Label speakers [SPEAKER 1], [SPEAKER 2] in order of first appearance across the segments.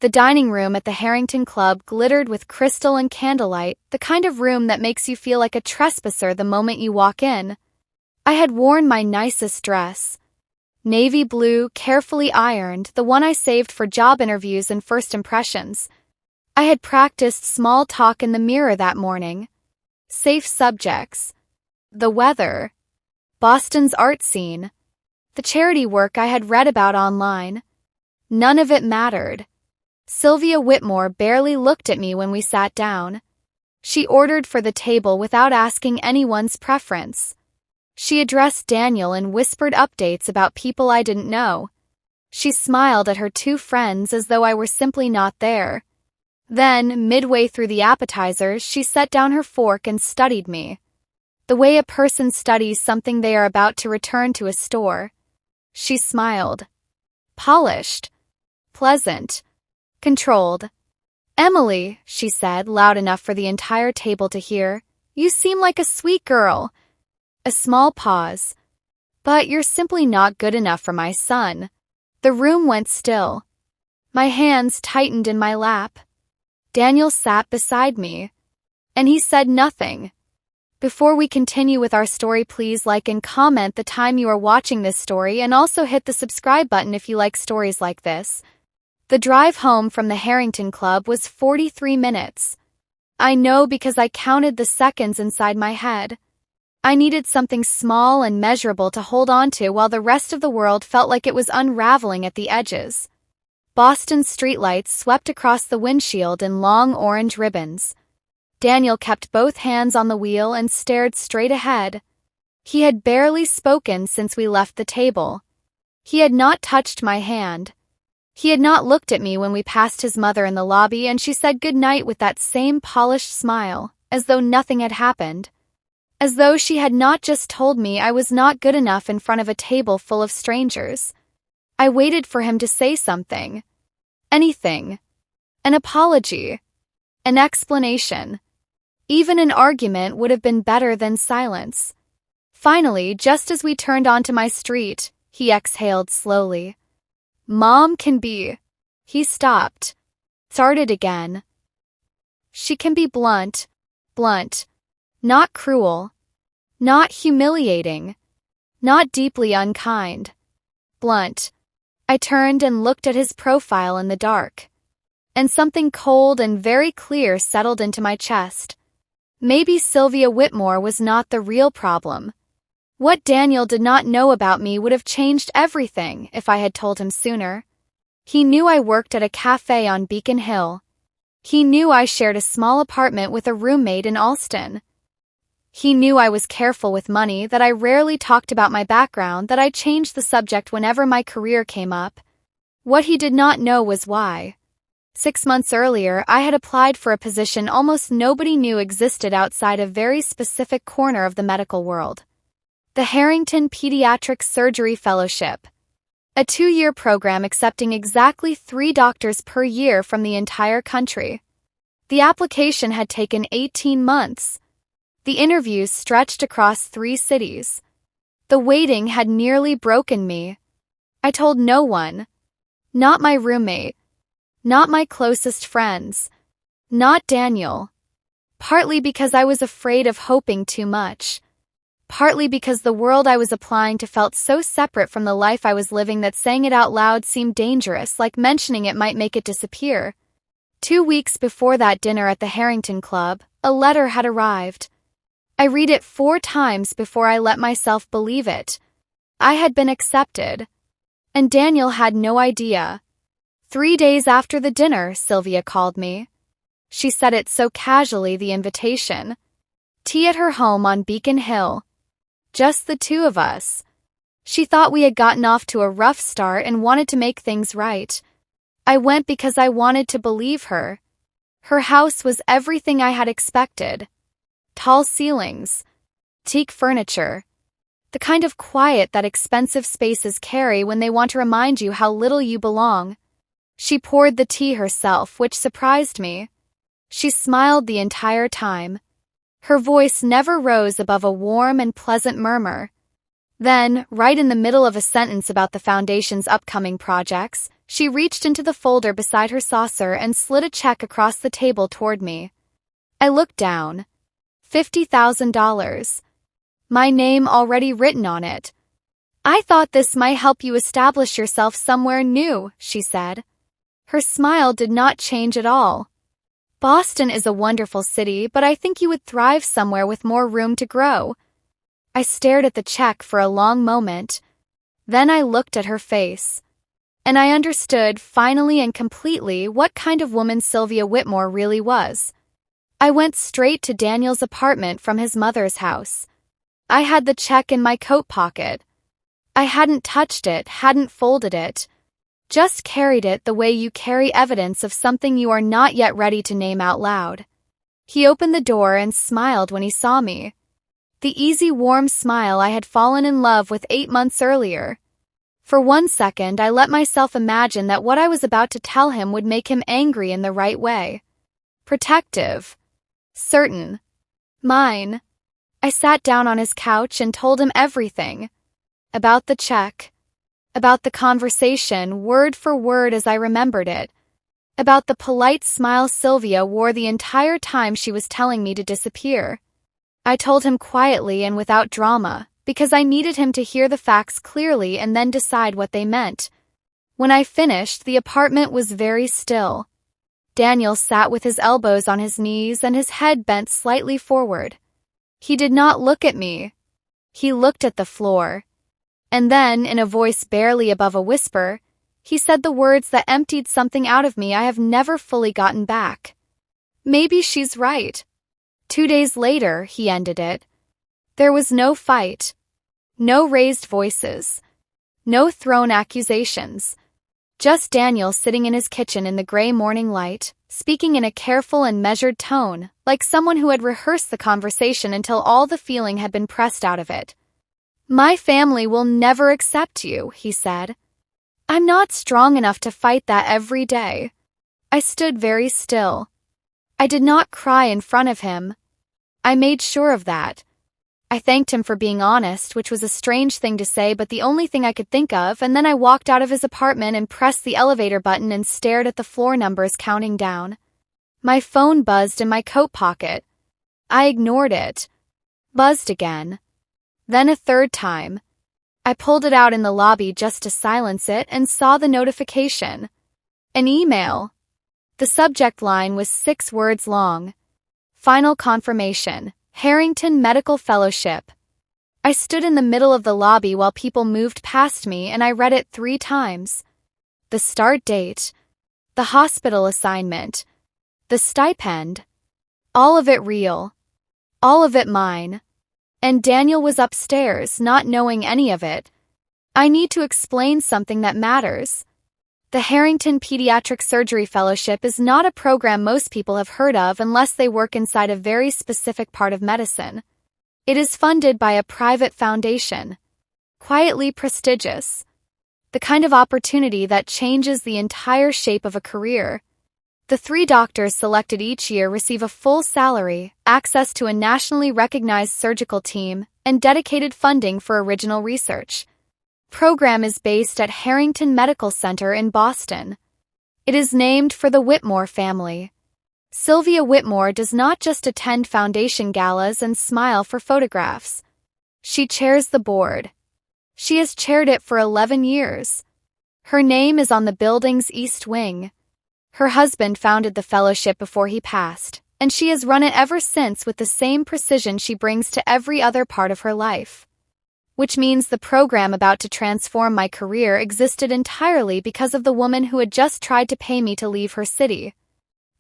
[SPEAKER 1] The dining room at the Harrington Club glittered with crystal and candlelight, the kind of room that makes you feel like a trespasser the moment you walk in. I had worn my nicest dress. Navy blue, carefully ironed, the one I saved for job interviews and first impressions. I had practiced small talk in the mirror that morning. Safe subjects. The weather. Boston's art scene. The charity work I had read about online. None of it mattered. Sylvia Whitmore barely looked at me when we sat down. She ordered for the table without asking anyone's preference. She addressed Daniel and whispered updates about people I didn't know. She smiled at her two friends as though I were simply not there. Then, midway through the appetizers, she set down her fork and studied me. The way a person studies something they are about to return to a store. She smiled. Polished. Pleasant. Controlled. "Emily," she said, loud enough for the entire table to hear, "you seem like a sweet girl." A small pause. "But you're simply not good enough for my son." The room went still. My hands tightened in my lap. Daniel sat beside me. And he said nothing. Before we continue with our story, please like and comment the time you are watching this story, and also hit the subscribe button if you like stories like this. The drive home from the Harrington Club was 43 minutes. I know because I counted the seconds inside my head. I needed something small and measurable to hold on to while the rest of the world felt like it was unraveling at the edges. Boston's streetlights swept across the windshield in long orange ribbons. Daniel kept both hands on the wheel and stared straight ahead. He had barely spoken since we left the table. He had not touched my hand. He had not looked at me when we passed his mother in the lobby, and she said goodnight with that same polished smile, as though nothing had happened. As though she had not just told me I was not good enough in front of a table full of strangers. I waited for him to say something. Anything. An apology. An explanation. Even an argument would have been better than silence. Finally, just as we turned onto my street, he exhaled slowly. "Mom can be..." He stopped. Started again. "She can be blunt. Blunt. Not cruel. Not humiliating. Not deeply unkind. Blunt." I turned and looked at his profile in the dark. And something cold and very clear settled into my chest. Maybe Sylvia Whitmore was not the real problem. What Daniel did not know about me would have changed everything if I had told him sooner. He knew I worked at a cafe on Beacon Hill. He knew I shared a small apartment with a roommate in Allston. He knew I was careful with money, that I rarely talked about my background, that I changed the subject whenever my career came up. What he did not know was why. 6 months earlier, I had applied for a position almost nobody knew existed outside a very specific corner of the medical world. The Harrington Pediatric Surgery Fellowship. A 2-year program accepting exactly 3 doctors per year from the entire country. The application had taken 18 months. The interviews stretched across 3 cities. The waiting had nearly broken me. I told no one. Not my roommate. Not my closest friends. Not Daniel. Partly because I was afraid of hoping too much. Partly because the world I was applying to felt so separate from the life I was living that saying it out loud seemed dangerous, like mentioning it might make it disappear. 2 weeks before that dinner at the Harrington Club, a letter had arrived. I read it 4 times before I let myself believe it. I had been accepted. And Daniel had no idea. 3 days after the dinner, Sylvia called me. She said it so casually, the invitation. Tea at her home on Beacon Hill. Just the 2 of us. She thought we had gotten off to a rough start and wanted to make things right. I went because I wanted to believe her. Her house was everything I had expected. Tall ceilings. Teak furniture. The kind of quiet that expensive spaces carry when they want to remind you how little you belong. She poured the tea herself, which surprised me. She smiled the entire time. Her voice never rose above a warm and pleasant murmur. Then, right in the middle of a sentence about the Foundation's upcoming projects, She reached into the folder beside her saucer and slid a check across the table toward me. I looked down. $50,000. My name already written on it. I thought this might help you establish yourself somewhere new, she said. Her smile did not change at all. Boston is a wonderful city, but I think you would thrive somewhere with more room to grow. I stared at the check for a long moment. Then I looked at her face. And I understood, finally and completely, what kind of woman Sylvia Whitmore really was. I went straight to Daniel's apartment from his mother's house. I had the check in my coat pocket. I hadn't touched it, hadn't folded it. Just carried it the way you carry evidence of something you are not yet ready to name out loud. He opened the door and smiled when he saw me. The easy, warm smile I had fallen in love with 8 months earlier. For 1 second, I let myself imagine that what I was about to tell him would make him angry in the right way. Protective. Certain. Mine. I sat down on his couch and told him everything. About the check. About the conversation, word for word as I remembered it. About the polite smile Sylvia wore the entire time she was telling me to disappear. I told him quietly and without drama, because I needed him to hear the facts clearly and then decide what they meant. When I finished, the apartment was very still. Daniel sat with his elbows on his knees and his head bent slightly forward. He did not look at me. He looked at the floor. And then, in a voice barely above a whisper, he said the words that emptied something out of me I have never fully gotten back. Maybe she's right. 2 days later, he ended it. There was no fight. No raised voices. No thrown accusations. Just Daniel sitting in his kitchen in the gray morning light, speaking in a careful and measured tone, like someone who had rehearsed the conversation until all the feeling had been pressed out of it. My family will never accept you, he said. I'm not strong enough to fight that every day. I stood very still. I did not cry in front of him. I made sure of that. I thanked him for being honest, which was a strange thing to say but the only thing I could think of, and then I walked out of his apartment and pressed the elevator button and stared at the floor numbers counting down. My phone buzzed in my coat pocket. I ignored it. Buzzed again. Then a third time. I pulled it out in the lobby just to silence it and saw the notification. An email. The subject line was 6 words long. Final confirmation. Harrington Medical Fellowship. I stood in the middle of the lobby while people moved past me and I read it 3 times. The start date. The hospital assignment. The stipend. All of it real. All of it mine. And Daniel was upstairs, not knowing any of it. I need to explain something that matters. The Harrington Pediatric Surgery Fellowship is not a program most people have heard of unless they work inside a very specific part of medicine. It is funded by a private foundation. Quietly prestigious. The kind of opportunity that changes the entire shape of a career. The 3 doctors selected each year receive a full salary, access to a nationally recognized surgical team, and dedicated funding for original research. Program is based at Harrington Medical Center in Boston. It is named for the Whitmore family. Sylvia Whitmore does not just attend foundation galas and smile for photographs. She chairs the board. She has chaired it for 11 years. Her name is on the building's east wing. Her husband founded the fellowship before he passed, and she has run it ever since with the same precision she brings to every other part of her life. Which means the program about to transform my career existed entirely because of the woman who had just tried to pay me to leave her city.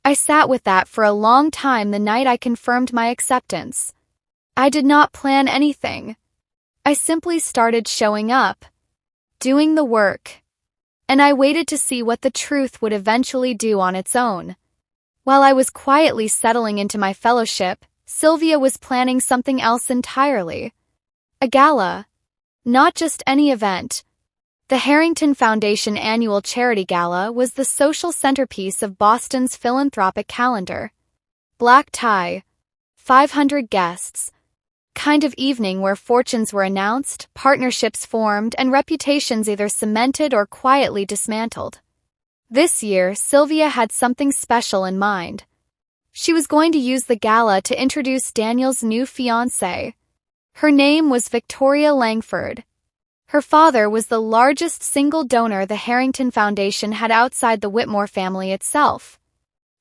[SPEAKER 1] I sat with that for a long time the night I confirmed my acceptance. I did not plan anything. I simply started showing up, doing the work, and I waited to see what the truth would eventually do on its own. While I was quietly settling into my fellowship, Sylvia was planning something else entirely. A gala. Not just any event. The Harrington Foundation Annual Charity Gala was the social centerpiece of Boston's philanthropic calendar. Black tie. 500 guests. Kind of evening where fortunes were announced, partnerships formed, and reputations either cemented or quietly dismantled. This year, Sylvia had something special in mind. She was going to use the gala to introduce Daniel's new fiancée. Her name was Victoria Langford. Her father was the largest single donor the Harrington Foundation had outside the Whitmore family itself.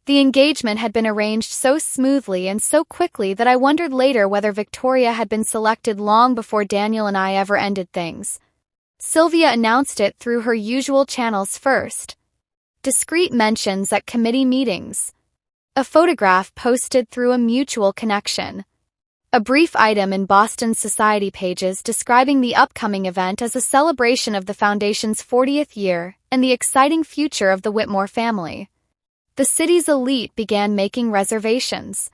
[SPEAKER 1] The engagement had been arranged so smoothly and so quickly that I wondered later whether Victoria had been selected long before Daniel and I ever ended things. Sylvia announced it through her usual channels first. Discreet mentions at committee meetings. A photograph posted through a mutual connection. A brief item in Boston's society pages describing the upcoming event as a celebration of the Foundation's 40th year and the exciting future of the Whitmore family. The city's elite began making reservations.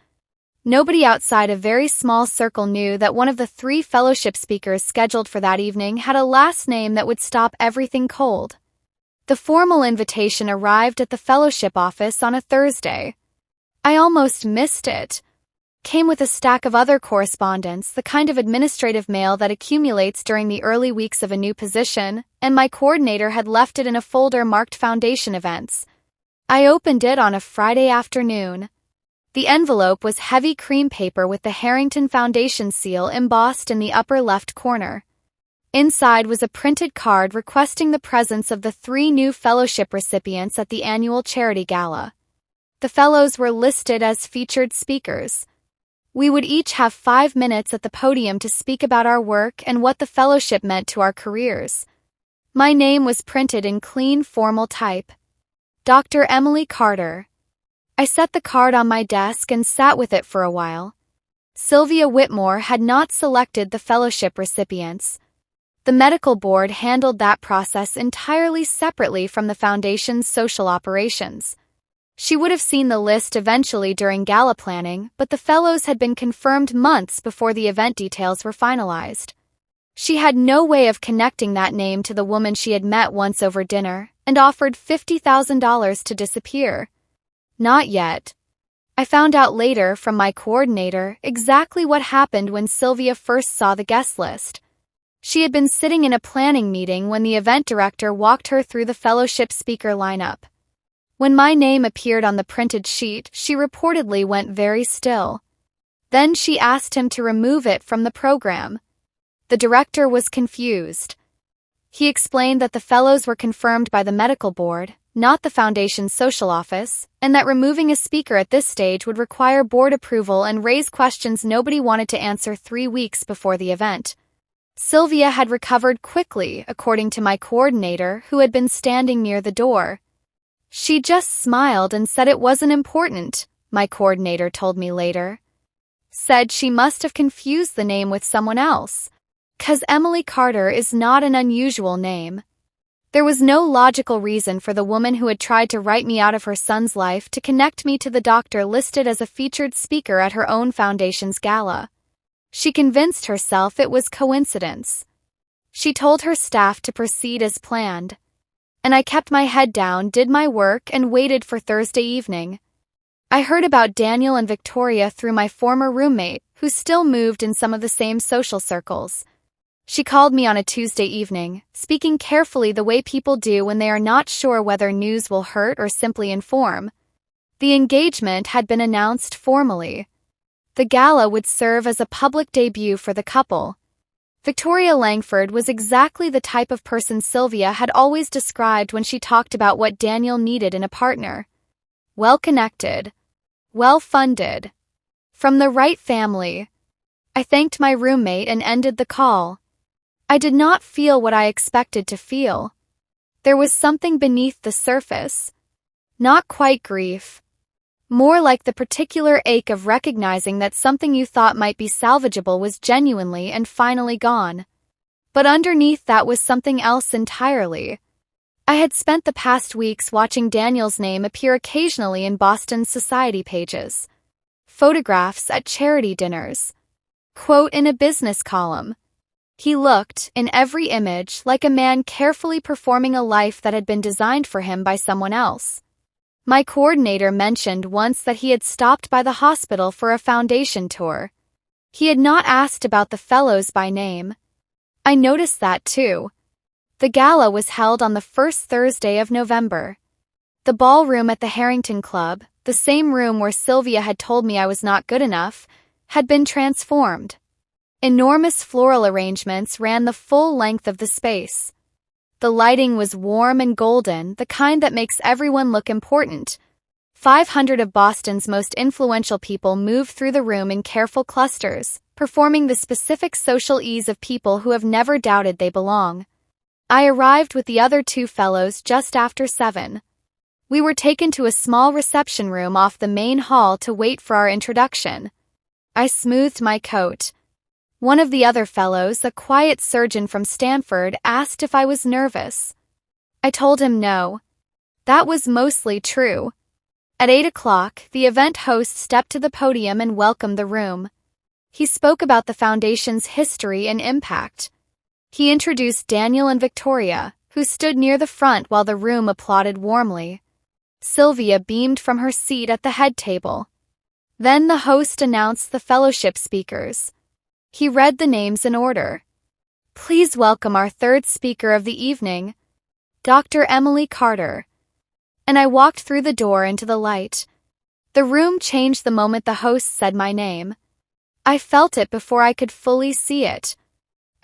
[SPEAKER 1] Nobody outside a very small circle knew that one of the 3 fellowship speakers scheduled for that evening had a last name that would stop everything cold. The formal invitation arrived at the fellowship office on a Thursday. I almost missed it. Came with a stack of other correspondence, the kind of administrative mail that accumulates during the early weeks of a new position, and my coordinator had left it in a folder marked Foundation Events. I opened it on a Friday afternoon. The envelope was heavy cream paper with the Harrington Foundation seal embossed in the upper left corner. Inside was a printed card requesting the presence of the 3 new fellowship recipients at the annual charity gala. The fellows were listed as featured speakers. We would each have 5 minutes at the podium to speak about our work and what the fellowship meant to our careers. My name was printed in clean, formal type. Dr. Emily Carter. I set the card on my desk and sat with it for a while. Sylvia Whitmore had not selected the fellowship recipients. The medical board handled that process entirely separately from the Foundation's social operations. She would have seen the list eventually during gala planning, but the fellows had been confirmed months before the event details were finalized. She had no way of connecting that name to the woman she had met once over dinner and offered $50,000 to disappear. Not yet. I found out later from my coordinator exactly what happened when Sylvia first saw the guest list. She had been sitting in a planning meeting when the event director walked her through the fellowship speaker lineup. When my name appeared on the printed sheet, she reportedly went very still. Then she asked him to remove it from the program. The director was confused. He explained that the fellows were confirmed by the medical board, not the Foundation's social office, and that removing a speaker at this stage would require board approval and raise questions nobody wanted to answer 3 weeks before the event. Sylvia had recovered quickly, according to my coordinator, who had been standing near the door. She just smiled and said it wasn't important, my coordinator told me later. Said she must have confused the name with someone else. 'Cause Emily Carter is not an unusual name. There was no logical reason for the woman who had tried to write me out of her son's life to connect me to the doctor listed as a featured speaker at her own Foundation's gala. She convinced herself it was coincidence. She told her staff to proceed as planned. And I kept my head down, did my work, and waited for Thursday evening. I heard about Daniel and Victoria through my former roommate, who still moved in some of the same social circles. She called me on a Tuesday evening, speaking carefully the way people do when they are not sure whether news will hurt or simply inform. The engagement had been announced formally. The gala would serve as a public debut for the couple. Victoria Langford was exactly the type of person Sylvia had always described when she talked about what Daniel needed in a partner. Well-connected. Well-funded. From the right family. I thanked my roommate and ended the call. I did not feel what I expected to feel. There was something beneath the surface. Not quite grief. More like the particular ache of recognizing that something you thought might be salvageable was genuinely and finally gone. But underneath that was something else entirely. I had spent the past weeks watching Daniel's name appear occasionally in Boston's society pages. Photographs at charity dinners. Quote in a business column. He looked, in every image, like a man carefully performing a life that had been designed for him by someone else. My coordinator mentioned once that he had stopped by the hospital for a foundation tour. He had not asked about the fellows by name. I noticed that too. The gala was held on the first Thursday of November. The ballroom at the Harrington Club, the same room where Sylvia had told me I was not good enough, had been transformed. Enormous floral arrangements ran the full length of the space. The lighting was warm and golden, the kind that makes everyone look important. 500 of Boston's most influential people moved through the room in careful clusters, performing the specific social ease of people who have never doubted they belong. I arrived with the other two fellows just after 7. We were taken to a small reception room off the main hall to wait for our introduction. I smoothed my coat. One of the other fellows, a quiet surgeon from Stanford, asked if I was nervous. I told him no. That was mostly true. At 8 o'clock, the event host stepped to the podium and welcomed the room. He spoke about the foundation's history and impact. He introduced Daniel and Victoria, who stood near the front while the room applauded warmly. Sylvia beamed from her seat at the head table. Then the host announced the fellowship speakers. He read the names in order. Please welcome our third speaker of the evening, Dr. Emily Carter. And I walked through the door into the light. The room changed the moment the host said my name. I felt it before I could fully see it.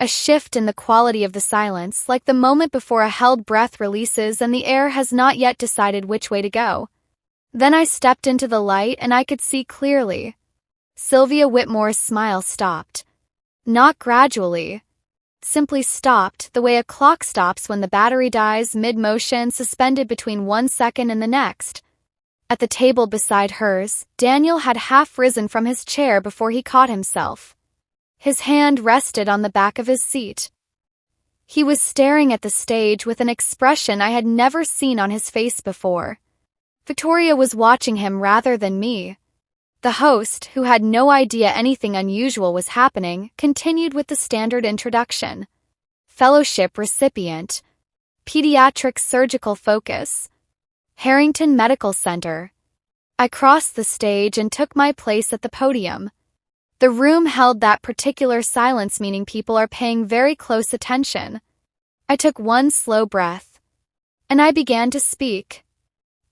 [SPEAKER 1] A shift in the quality of the silence, like the moment before a held breath releases and the air has not yet decided which way to go. Then I stepped into the light and I could see clearly. Sylvia Whitmore's smile stopped. Not gradually. Simply stopped, the way a clock stops when the battery dies mid-motion, suspended between 1 second and the next. At the table beside hers, Daniel had half risen from his chair before he caught himself. His hand rested on the back of his seat. He was staring at the stage with an expression I had never seen on his face before. Victoria was watching him rather than me. The host, who had no idea anything unusual was happening, continued with the standard introduction. Fellowship recipient. Pediatric surgical focus. Harrington Medical Center. I crossed the stage and took my place at the podium. The room held that particular silence, meaning people are paying very close attention. I took one slow breath. And I began to speak.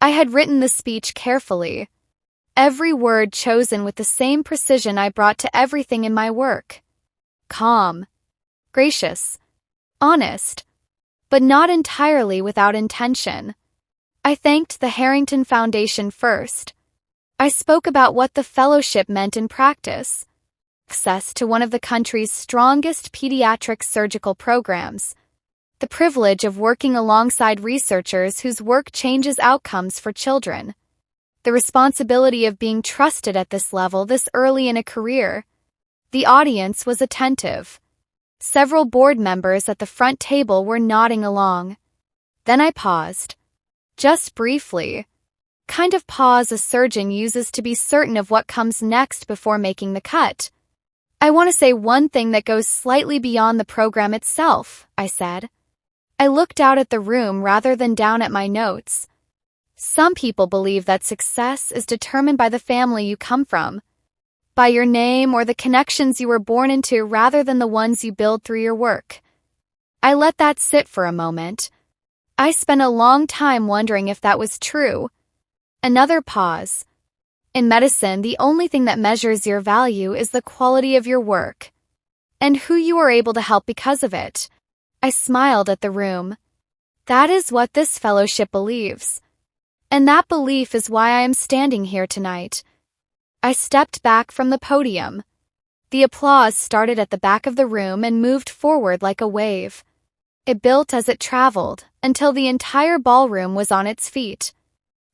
[SPEAKER 1] I had written the speech carefully. Every word chosen with the same precision I brought to everything in my work. Calm. Gracious. Honest. But not entirely without intention. I thanked the Harrington Foundation first. I spoke about what the fellowship meant in practice. Access to one of the country's strongest pediatric surgical programs. The privilege of working alongside researchers whose work changes outcomes for children. The responsibility of being trusted at this level this early in a career. The audience was attentive. Several board members at the front table were nodding along. Then I paused. Just briefly. Kind of pause a surgeon uses to be certain of what comes next before making the cut. I want to say one thing that goes slightly beyond the program itself, I said. I looked out at the room rather than down at my notes. Some people believe that success is determined by the family you come from, by your name or the connections you were born into rather than the ones you build through your work. I let that sit for a moment. I spent a long time wondering if that was true. Another pause. In medicine, the only thing that measures your value is the quality of your work and who you are able to help because of it. I smiled at the room. That is what this fellowship believes. And that belief is why I am standing here tonight. I stepped back from the podium. The applause started at the back of the room and moved forward like a wave. It built as it traveled, until the entire ballroom was on its feet.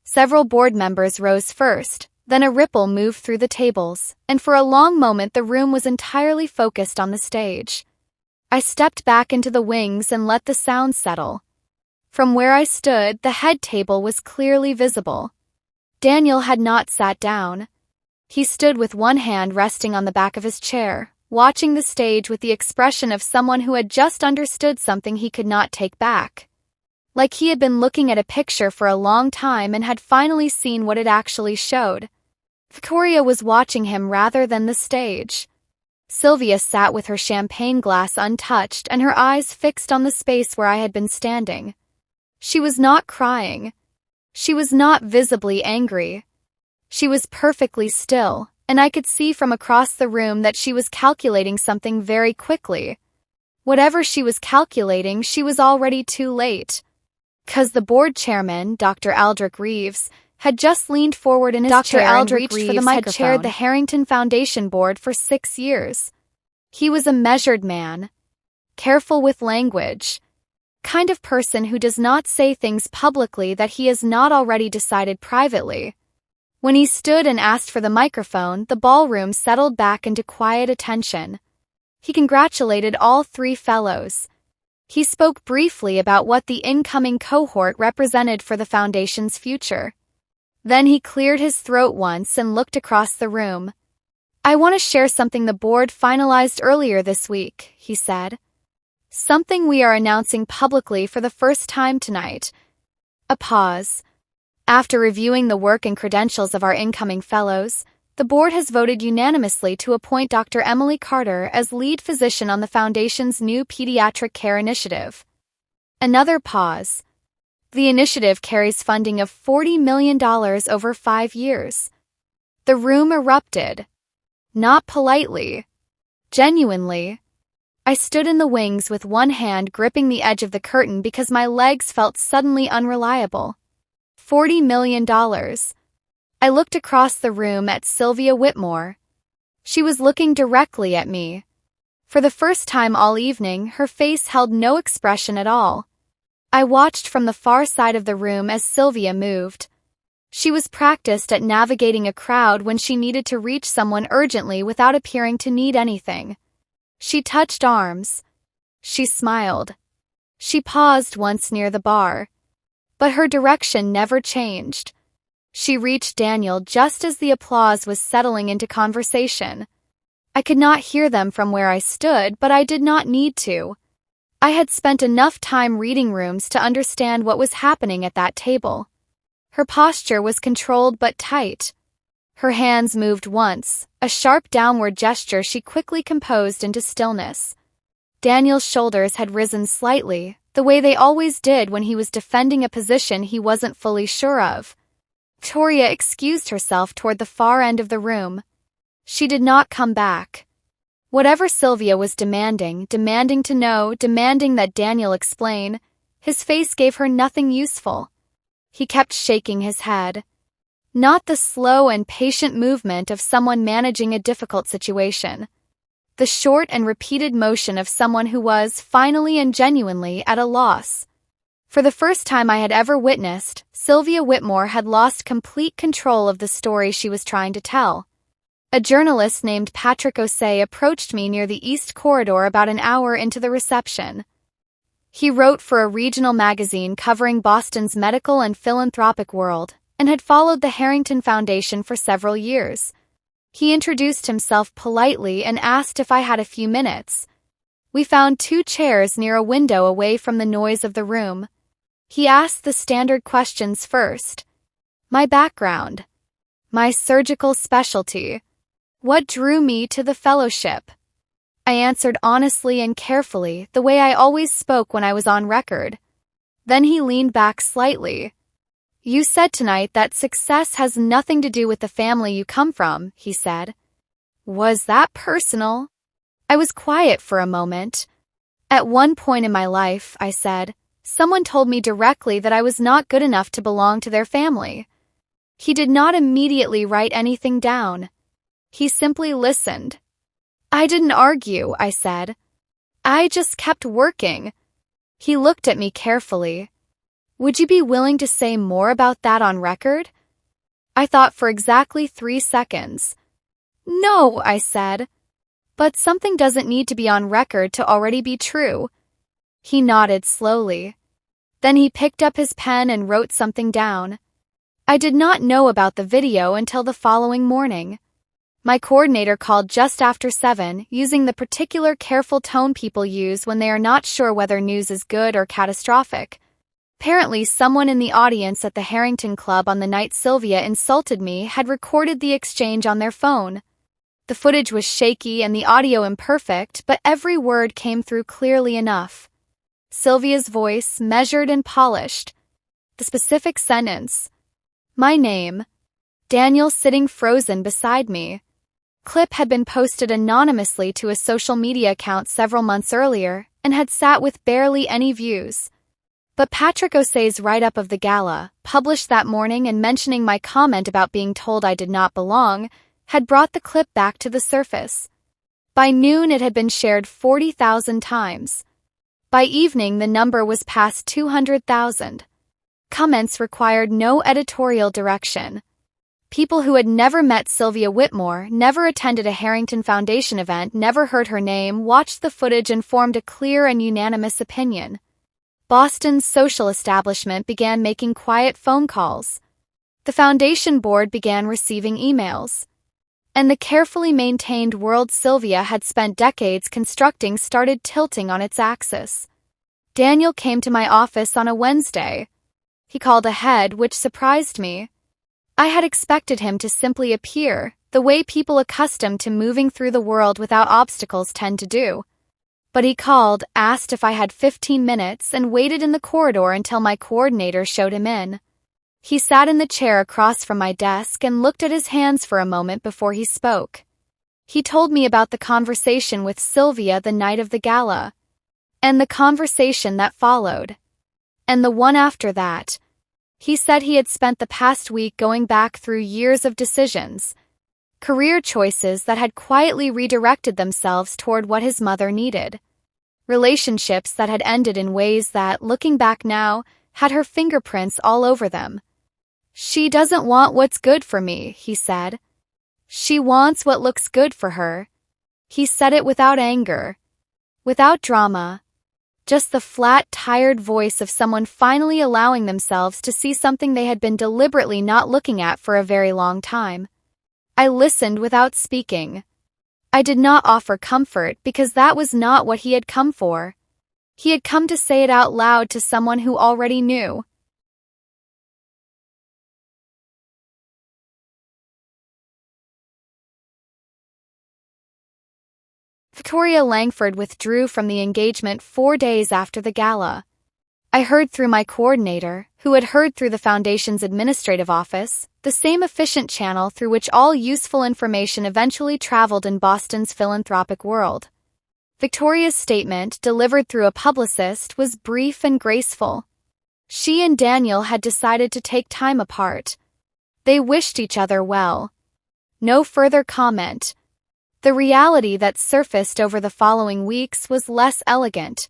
[SPEAKER 1] Several board members rose first, then a ripple moved through the tables, and for a long moment the room was entirely focused on the stage. I stepped back into the wings and let the sound settle. From where I stood, the head table was clearly visible. Daniel had not sat down. He stood with one hand resting on the back of his chair, watching the stage with the expression of someone who had just understood something he could not take back. Like he had been looking at a picture for a long time and had finally seen what it actually showed. Victoria was watching him rather than the stage. Sylvia sat with her champagne glass untouched and her eyes fixed on the space where I had been standing. She was not crying. She was not visibly angry. She was perfectly still, and I could see from across the room that she was calculating something very quickly. Whatever she was calculating, she was already too late. 'Cause the board chairman, Dr. Aldrich Reeves, had just leaned forward in his chair and reached for the microphone. Had chaired the Harrington Foundation board for 6 years. He was a measured man, careful with language, kind of person who does not say things publicly that he has not already decided privately. When he stood and asked for the microphone, the ballroom settled back into quiet attention. He congratulated all 3 fellows. He spoke briefly about what the incoming cohort represented for the Foundation's future. Then he cleared his throat once and looked across the room. "I want to share something the board finalized earlier this week," he said. "Something we are announcing publicly for the first time tonight." A pause. "After reviewing the work and credentials of our incoming fellows, the board has voted unanimously to appoint Dr. Emily Carter as lead physician on the Foundation's new pediatric care initiative." Another pause. "The initiative carries funding of $40 million over 5 years. The room erupted. Not politely. Genuinely. I stood in the wings with one hand gripping the edge of the curtain because my legs felt suddenly unreliable. $40 million. I looked across the room at Sylvia Whitmore. She was looking directly at me. For the first time all evening, her face held no expression at all. I watched from the far side of the room as Sylvia moved. She was practiced at navigating a crowd when she needed to reach someone urgently without appearing to need anything. She touched arms. She smiled. She paused once near the bar. But her direction never changed. She reached Daniel just as the applause was settling into conversation. I could not hear them from where I stood, but I did not need to. I had spent enough time reading rooms to understand what was happening at that table. Her posture was controlled but tight. Her hands moved once, a sharp downward gesture she quickly composed into stillness. Daniel's shoulders had risen slightly, the way they always did when he was defending a position he wasn't fully sure of. Victoria excused herself toward the far end of the room. She did not come back. Whatever Sylvia was demanding to know, demanding that Daniel explain, his face gave her nothing useful. He kept shaking his head. Not the slow and patient movement of someone managing a difficult situation. The short and repeated motion of someone who was, finally and genuinely, at a loss. For the first time I had ever witnessed, Sylvia Whitmore had lost complete control of the story she was trying to tell. A journalist named Patrick O'Say approached me near the East Corridor about an hour into the reception. He wrote for a regional magazine covering Boston's medical and philanthropic world, and had followed the Harrington Foundation for several years. He introduced himself politely and asked if I had a few minutes. We found 2 chairs near a window away from the noise of the room. He asked the standard questions first. My background. My surgical specialty. What drew me to the fellowship? I answered honestly and carefully, the way I always spoke when I was on record. Then he leaned back slightly. "You said tonight that success has nothing to do with the family you come from," he said. "Was that personal?" I was quiet for a moment. "At one point in my life," I said, "someone told me directly that I was not good enough to belong to their family." He did not immediately write anything down. He simply listened. "I didn't argue," I said. "I just kept working." He looked at me carefully. "Would you be willing to say more about that on record?" I thought for exactly 3 seconds. "No," I said. "But something doesn't need to be on record to already be true." He nodded slowly. Then he picked up his pen and wrote something down. I did not know about the video until the following morning. My coordinator called just after 7, using the particular careful tone people use when they are not sure whether news is good or catastrophic. Apparently, someone in the audience at the Harrington Club on the night Sylvia insulted me had recorded the exchange on their phone. The footage was shaky and the audio imperfect, but every word came through clearly enough. Sylvia's voice, measured and polished. The specific sentence. My name. Daniel sitting frozen beside me. Clip had been posted anonymously to a social media account several months earlier and had sat with barely any views. But Patrick O'Sea's write-up of the gala, published that morning and mentioning my comment about being told I did not belong, had brought the clip back to the surface. By noon it had been shared 40,000 times. By evening the number was past 200,000. Comments required no editorial direction. People who had never met Sylvia Whitmore, never attended a Harrington Foundation event, never heard her name, watched the footage and formed a clear and unanimous opinion. Boston's social establishment began making quiet phone calls. The foundation board began receiving emails. And the carefully maintained world Sylvia had spent decades constructing started tilting on its axis. Daniel came to my office on a Wednesday. He called ahead, which surprised me. I had expected him to simply appear, the way people accustomed to moving through the world without obstacles tend to do. But he called, asked if I had 15 minutes, and waited in the corridor until my coordinator showed him in. He sat in the chair across from my desk and looked at his hands for a moment before he spoke. He told me about the conversation with Sylvia the night of the gala, and the conversation that followed, and the one after that. He said he had spent the past week going back through years of decisions, career choices that had quietly redirected themselves toward what his mother needed. Relationships that had ended in ways that, looking back now, had her fingerprints all over them. She doesn't want what's good for me, he said. She wants what looks good for her. He said it without anger, without drama, just the flat, tired voice of someone finally allowing themselves to see something they had been deliberately not looking at for a very long time. I listened without speaking. I did not offer comfort because that was not what he had come for. He had come to say it out loud to someone who already knew. Victoria Langford withdrew from the engagement 4 days after the gala. I heard through my coordinator, who had heard through the foundation's administrative office, the same efficient channel through which all useful information eventually traveled in Boston's philanthropic world. Victoria's statement, delivered through a publicist, was brief and graceful. She and Daniel had decided to take time apart. They wished each other well. No further comment. The reality that surfaced over the following weeks was less elegant.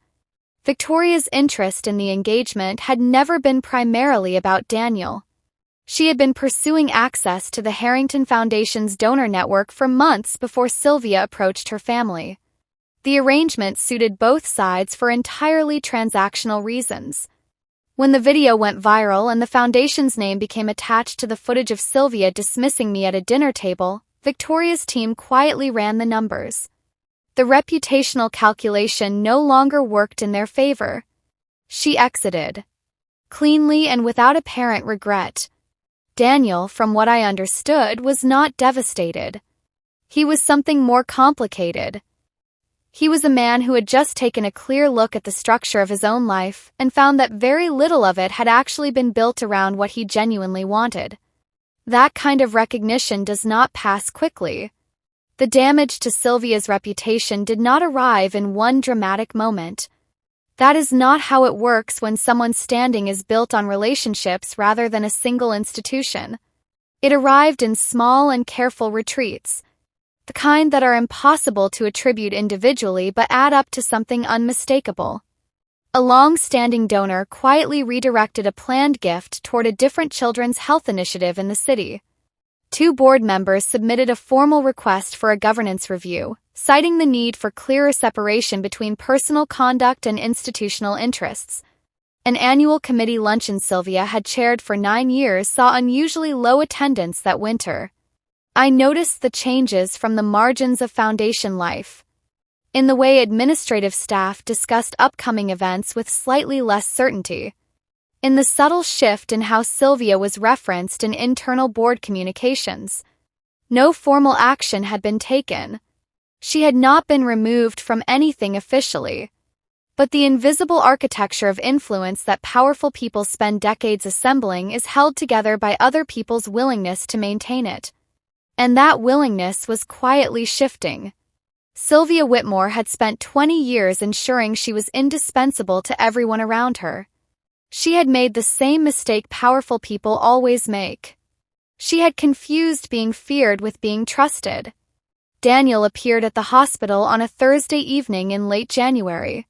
[SPEAKER 1] Victoria's interest in the engagement had never been primarily about Daniel. She had been pursuing access to the Harrington Foundation's donor network for months before Sylvia approached her family. The arrangement suited both sides for entirely transactional reasons. When the video went viral and the foundation's name became attached to the footage of Sylvia dismissing me at a dinner table, Victoria's team quietly ran the numbers. The reputational calculation no longer worked in their favor. She exited, cleanly and without apparent regret. Daniel, from what I understood, was not devastated. He was something more complicated. He was a man who had just taken a clear look at the structure of his own life and found that very little of it had actually been built around what he genuinely wanted. That kind of recognition does not pass quickly. The damage to Sylvia's reputation did not arrive in one dramatic moment. That is not how it works when someone's standing is built on relationships rather than a single institution. It arrived in small and careful retreats, the kind that are impossible to attribute individually but add up to something unmistakable. A long-standing donor quietly redirected a planned gift toward a different children's health initiative in the city. 2 board members submitted a formal request for a governance review, citing the need for clearer separation between personal conduct and institutional interests. An annual committee luncheon Sylvia had chaired for 9 years saw unusually low attendance that winter. I noticed the changes from the margins of foundation life. In the way administrative staff discussed upcoming events with slightly less certainty. In the subtle shift in how Sylvia was referenced in internal board communications. No formal action had been taken. She had not been removed from anything officially. But the invisible architecture of influence that powerful people spend decades assembling is held together by other people's willingness to maintain it. And that willingness was quietly shifting. Sylvia Whitmore had spent 20 years ensuring she was indispensable to everyone around her. She had made the same mistake powerful people always make. She had confused being feared with being trusted. Daniel appeared at the hospital on a Thursday evening in late January.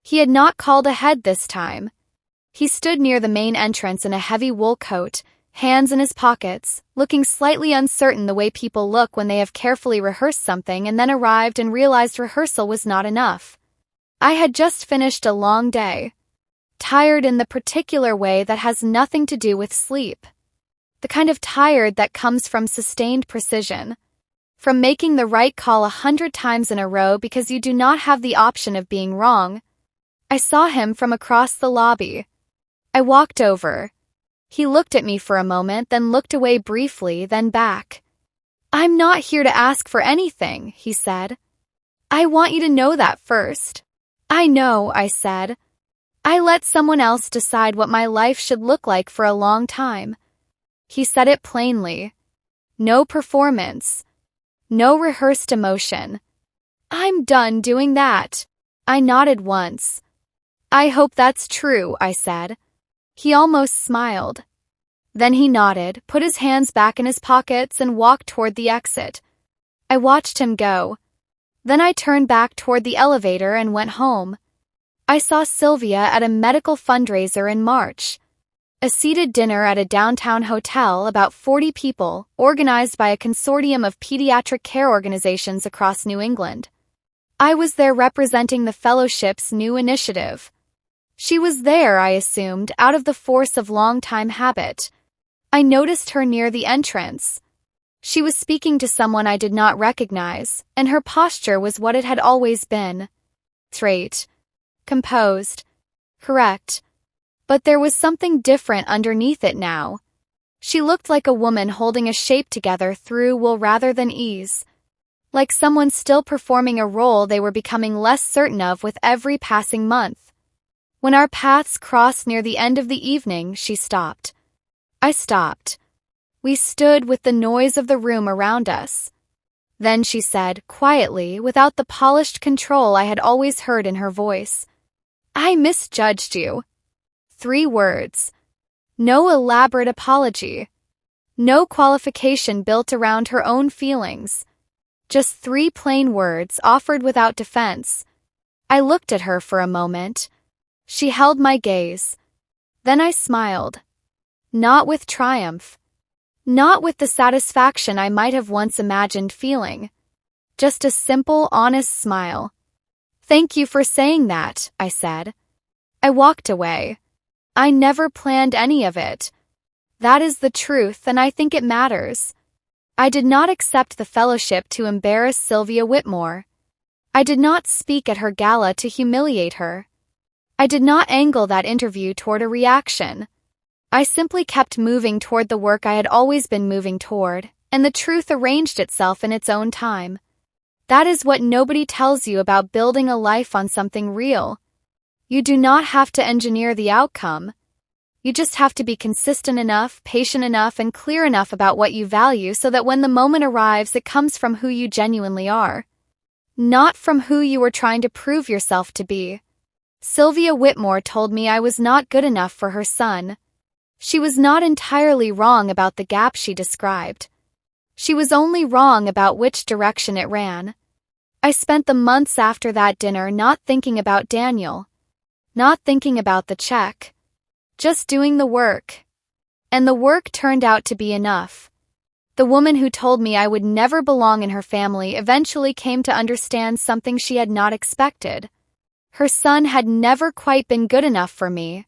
[SPEAKER 1] He had not called ahead this time. He stood near the main entrance in a heavy wool coat, hands in his pockets, looking slightly uncertain the way people look when they have carefully rehearsed something and then arrived and realized rehearsal was not enough. I had just finished a long day. Tired in the particular way that has nothing to do with sleep. The kind of tired that comes from sustained precision. From making the right call 100 times in a row because you do not have the option of being wrong. I saw him from across the lobby. I walked over. He looked at me for a moment, then looked away briefly, then back. "I'm not here to ask for anything," he said. "I want you to know that first." "I know," I said. "I let someone else decide what my life should look like for a long time." He said it plainly. No performance. No rehearsed emotion. "I'm done doing that." I nodded once. "I hope that's true," I said. He almost smiled. Then he nodded, put his hands back in his pockets, and walked toward the exit. I watched him go. Then I turned back toward the elevator and went home. I saw Sylvia at a medical fundraiser in March. A seated dinner at a downtown hotel, about 40 people, organized by a consortium of pediatric care organizations across New England. I was there representing the fellowship's new initiative. She was there, I assumed, out of the force of long-time habit. I noticed her near the entrance. She was speaking to someone I did not recognize, and her posture was what it had always been. Straight. Composed. Correct. But there was something different underneath it now. She looked like a woman holding a shape together through will rather than ease. Like someone still performing a role they were becoming less certain of with every passing month. When our paths crossed near the end of the evening, she stopped. I stopped. We stood with the noise of the room around us. Then she said, quietly, without the polished control I had always heard in her voice, "I misjudged you." 3 words. No elaborate apology. No qualification built around her own feelings. Just 3 plain words offered without defense. I looked at her for a moment. She held my gaze. Then I smiled. Not with triumph. Not with the satisfaction I might have once imagined feeling. Just a simple, honest smile. "Thank you for saying that," I said. I walked away. I never planned any of it. That is the truth, and I think it matters. I did not accept the fellowship to embarrass Sylvia Whitmore. I did not speak at her gala to humiliate her. I did not angle that interview toward a reaction. I simply kept moving toward the work I had always been moving toward, and the truth arranged itself in its own time. That is what nobody tells you about building a life on something real. You do not have to engineer the outcome. You just have to be consistent enough, patient enough, and clear enough about what you value so that when the moment arrives, it comes from who you genuinely are. Not from who you were trying to prove yourself to be. Sylvia Whitmore told me I was not good enough for her son. She was not entirely wrong about the gap she described. She was only wrong about which direction it ran. I spent the months after that dinner not thinking about Daniel. Not thinking about the check. Just doing the work. And the work turned out to be enough. The woman who told me I would never belong in her family eventually came to understand something she had not expected. Her son had never quite been good enough for me.